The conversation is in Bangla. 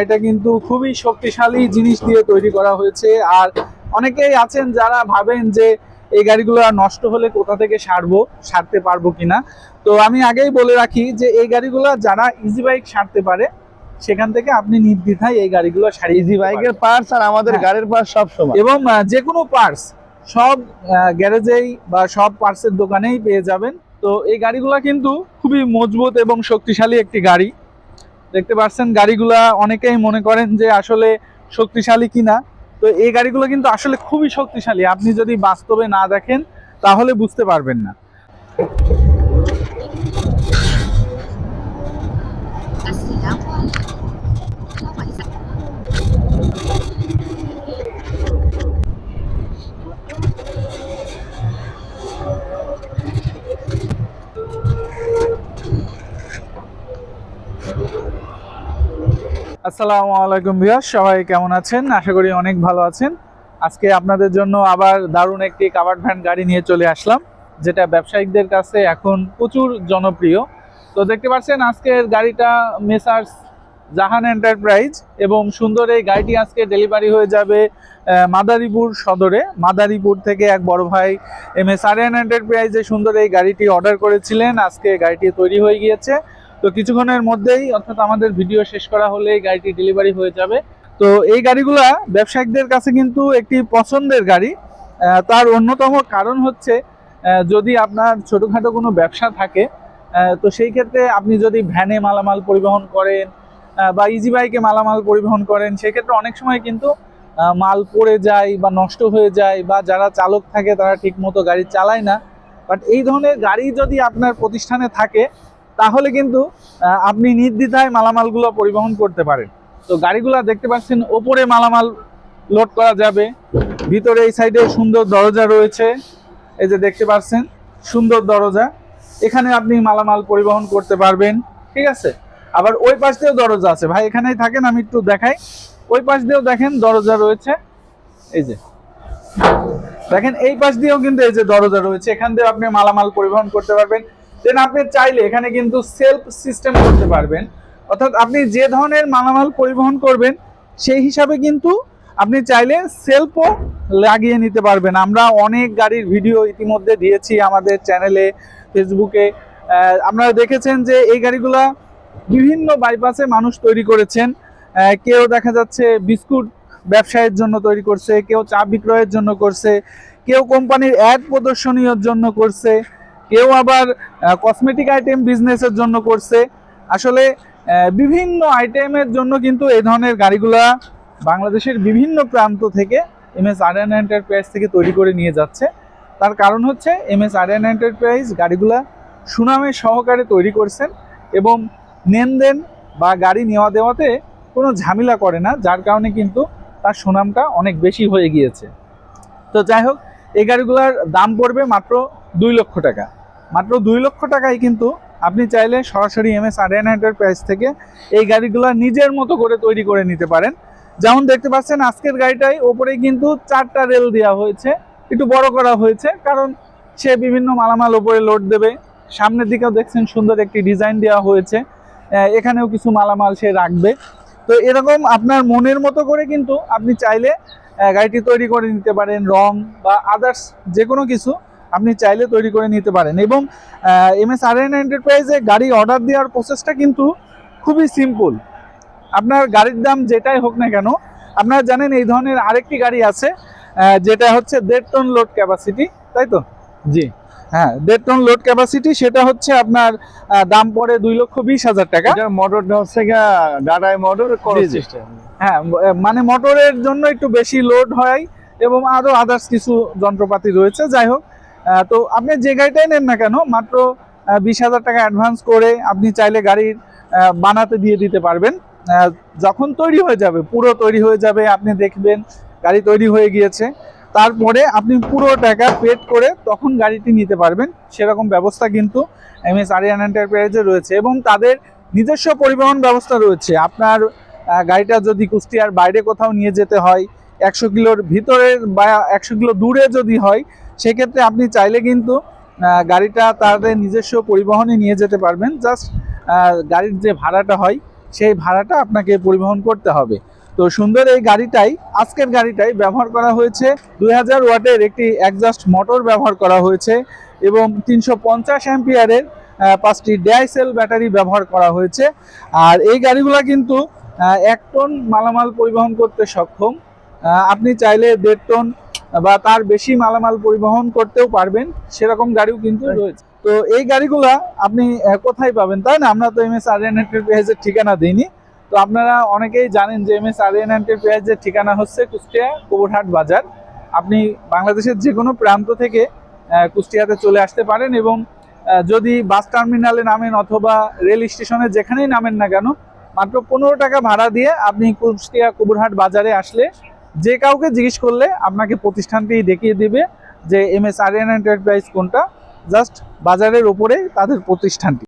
এটা কিন্তু খুবই শক্তিশালী জিনিস দিয়ে তৈরি করা হয়েছে। আর অনেকেই আছেন যারা ভাবেন যে এই গাড়িগুলো নষ্ট হলে কোথা থেকে সারতে পারবো কিনা। তো আমি আগেই বলে রাখি যে এই গাড়িগুলো যারা ইজি বাইক সারতে পারে সেখান থেকে আপনি নির্দ্বিধায় এই গাড়িগুলো সারিয়ে ইজি দিতে বাইকের পারবেন। পার্টস আর আমাদের হ্যাঁ। গাড়ির পার্টস সব সমান। এবং যে কোনো পার্টস সব গ্যারেজেই বা সব পার্টসের দোকানেই পেয়ে যাবেন। তো এই গাড়িগুলো কিন্তু খুবই মজবুত এবং শক্তিশালী একটি গাড়ি। দেখতে পাচ্ছেন গাড়িগুলা অনেকেই মনে করেন যে আসলে শক্তিশালী কিনা। তো এই গাড়িগুলো কিন্তু আসলে খুবই শক্তিশালী, আপনি যদি বাস্তবে না দেখেন তাহলে বুঝতে পারবেন না। আসসালামু আলাইকুম ভিউয়ার্স, সবাই কেমন আছেন? আশা করি অনেক ভালো আছেন। আজকে আপনাদের জন্য আবার দারুণ একটি কাভার্ড ভ্যান গাড়ি নিয়ে চলে আসলাম, যেটা ব্যবসায়িকদের কাছে এখন প্রচুর জনপ্রিয়। তো দেখতে পাচ্ছেন আজকের গাড়িটা মেসার্স জাহান এন্টারপ্রাইজ, এবং সুন্দর এই গাড়িটি আজকে ডেলিভারি হয়ে যাবে মাদারীপুর সদরে। মাদারীপুর থেকে এক বড় ভাই MS আরিয়ান এন্টারপ্রাইজে সুন্দর এই গাড়িটি অর্ডার করেছিলেন। আজকে গাড়িটি তৈরি হয়ে গিয়েছে। তো কিছুক্ষণের মধ্যেই, অর্থাৎ আমাদের ভিডিও শেষ করা হলে এই গাড়িটি ডেলিভারি হয়ে যাবে। তো এই গাড়িগুলা ব্যবসায়িকদের কাছে কিন্তু একটি পছন্দের গাড়ি। তার অন্যতম কারণ হচ্ছে যদি আপনার ছোটোখাটো কোনো ব্যবসা থাকে, তো সেই ক্ষেত্রে আপনি যদি ভ্যানে মালামাল পরিবহন করেন বা ইজি বাইকে মালামাল পরিবহন করেন, সেক্ষেত্রে অনেক সময় কিন্তু মাল পড়ে যায় বা নষ্ট হয়ে যায়, বা যারা চালক থাকে তারা ঠিকমতো গাড়ি চালায় না। বাট এই ধরনের গাড়ি যদি আপনার প্রতিষ্ঠানে থাকে তাহলে কিন্তু আপনি নির্দ্বিধায় মালামালগুলো পরিবহন করতে পারেন। তো গাড়িগুলো দেখতে পাচ্ছেন ওপরে মালামাল লোড করা যাবে, ভিতরে এই সাইডে সুন্দর দরজা রয়েছে। এই যে দেখতে পাচ্ছেন সুন্দর দরজা, এখানে আপনি মালামাল পরিবহন করতে পারবেন। ঠিক আছে, আবার ওই পাশ দিয়েও দরজা আছে। ভাই এখানেই থাকেন, আমি একটু দেখাই। ওই পাশ দিয়েও দেখেন দরজা রয়েছে। এই যে দেখেন এই পাশ দিয়েও কিন্তু এই যে দরজা রয়েছে, এখান দিয়ে আপনি মালামাল পরিবহন করতে পারবেন। দেন আপনি চাইলে এখানে কিন্তু সেলফ সিস্টেম করতে পারবেন, অর্থাৎ আপনি যে ধরনের মালামাল পরিবহন করবেন সেই হিসাবে কিন্তু আপনি চাইলে সেলফও লাগিয়ে নিতে পারবেন। আমরা অনেক গাড়ির ভিডিও ইতিমধ্যে দিয়েছি আমাদের চ্যানেলে, ফেসবুকে। আপনারা দেখেছেন যে এই গাড়িগুলা বিভিন্ন বাইপাসে মানুষ তৈরি করেছেন। কেউ দেখা যাচ্ছে বিস্কুট ব্যবসায়ের জন্য তৈরি করছে, কেউ চা বিক্রয়ের জন্য করছে, কেউ কোম্পানির অ্যাড প্রদর্শনীর জন্য করছে, কেউ আবার কসমেটিক আইটেম বিজনেসের জন্য করছে। আসলে বিভিন্ন আইটেমের জন্য কিন্তু এই ধরনের গাড়িগুলা বাংলাদেশের বিভিন্ন প্রান্ত থেকে MS আরিয়ান এন্টারপ্রাইজ থেকে তৈরি করে নিয়ে যাচ্ছে। তার কারণ হচ্ছে MS আরিয়ান এন্টারপ্রাইজ গাড়িগুলা সুনামের সহকারে তৈরি করছেন, এবং লেনদেন বা গাড়ি নেওয়া দেওয়াতে কোনো ঝামেলা করে না, যার কারণে কিন্তু তার সুনামটা অনেক বেশি হয়ে গিয়েছে। তো যাই হোক, এই গাড়িগুলোর দাম পড়বে মাত্র 2 লক্ষ টাকা। মাত্র 2 লক্ষ টাকায় কিন্তু আপনি চাইলে সরাসরি MS আরিয়ান এন্টারপ্রাইজ থেকে এই গাড়িগুলো নিজের মতো করে তৈরি করে নিতে পারেন। যেমন দেখতে পাচ্ছেন আজকের গাড়িটাই ওপরে কিন্তু 4টা রেল দেওয়া হয়েছে, একটু বড় করা হয়েছে, কারণ সে বিভিন্ন মালামাল ওপরে লোড দেবে। সামনের দিকেও দেখছেন সুন্দর একটি ডিজাইন দেওয়া হয়েছে, এখানেও কিছু মালামাল সে রাখবে। তো এরকম আপনার মনের মতো করে কিন্তু আপনি চাইলে গাড়িটি তৈরি করে নিতে পারেন। রং বা আদার্স যে কোনো কিছু আপনি চাইলে তৈরি করে নিতে পারেন। এবং MS আরিয়ান এন্টারপ্রাইজে গাড়ি অর্ডার দেওয়ার প্রসেসটা কিন্তু খুবই সিম্পল। আপনার গাড়ির দাম যেটাই হোক না কেন, আপনারা জানেন এই ধরনের আরেকটি গাড়ি আছে যেটা হচ্ছে 1.5 টন লোড ক্যাপাসিটি, তাই তো? জি হ্যাঁ, 1.5 টন লোড ক্যাপাসিটি, সেটা হচ্ছে আপনার দাম পড়ে 2,20,000 টাকা। এটা মোটরটা হচ্ছে ডাটাই মোটর সিস্টেম। হ্যাঁ, মানে মোটরের জন্য একটু বেশি লোড হয়, এবং আরও আদার্স কিছু যন্ত্রপাতি রয়েছে। যাই হোক, তো আপনি যে গাড়িটাই নেন না কেন, মাত্র 20,000 টাকা অ্যাডভান্স করে আপনি চাইলে গাড়ির বানাতে দিয়ে দিতে পারবেন। যখন তৈরি হয়ে যাবে, পুরো তৈরি হয়ে যাবে, আপনি দেখবেন গাড়ি তৈরি হয়ে গিয়েছে, তারপরে আপনি পুরো টাকা পেড করে তখন গাড়িটি নিতে পারবেন। সেরকম ব্যবস্থা কিন্তু MS আরিয়ান এন্টারপ্রাইজে রয়েছে, এবং তাদের নিজস্ব পরিবহন ব্যবস্থা রয়েছে। আপনার গাড়িটা যদি কুষ্টিয়ার বাইরে কোথাও নিয়ে যেতে হয়, 100 কিলোর ভিতরে বা 100 কিলো দূরে যদি হয়, সেক্ষেত্রে আপনি চাইলে কিন্তু গাড়িটা তাদের নিজস্ব পরিবহনে নিয়ে যেতে পারবেন। জাস্ট গাড়ির যে ভাড়াটা হয় সেই ভাড়াটা আপনাকে পরিবহন করতে হবে। তো সুন্দর এই গাড়িটাই, আজকের গাড়িটাই ব্যবহার করা হয়েছে 2000 ওয়াটের একটি এক্সজস্ট মোটর ব্যবহার করা হয়েছে এবং 350 অ্যাম্পিয়ারের 5টি ডাইসেল ব্যাটারি ব্যবহার করা হয়েছে। আর এই গাড়িগুলো কিন্তু 1 টন মালামাল পরিবহন করতে সক্ষম। আপনি চাইলে 1.5 টন বা তার বেশি মালামাল পরিবহন করতেও পারবেন, সেরকম গাড়িও কিন্তু রয়েছে। তো এই গাড়িগুলা আপনি কোথায় পাবেন, তাই না? আমরা তো এমএস আরিয়ান এন্টারপ্রাইজের ঠিকানা দিইনি। তো আপনারা অনেকেই জানেন যে এমএস আরিয়ান এন্টারপ্রাইজের ঠিকানা হচ্ছে কুষ্টিয়া কোবরহাট বাজার। আপনি বাংলাদেশের যে কোনো প্রান্ত থেকে কুষ্টিয়াতে চলে আসতে পারেন এবং যদি বাস টার্মিনালে নামেন অথবা রেল স্টেশনে যেখানেই নামেন না কেন, মাত্র 15 টাকা ভাড়া দিয়ে আপনি কুষ্টিয়া কোবরহাট বাজারে আসলে যে কাউকে জিজ্ঞেস করলে আপনাকে প্রতিষ্ঠানটি দেখিয়ে দিবে যে এমএস আরিয়ান এন্টারপ্রাইজ কোনটা। জাস্ট বাজারের ওপরে তাদের প্রতিষ্ঠানটি।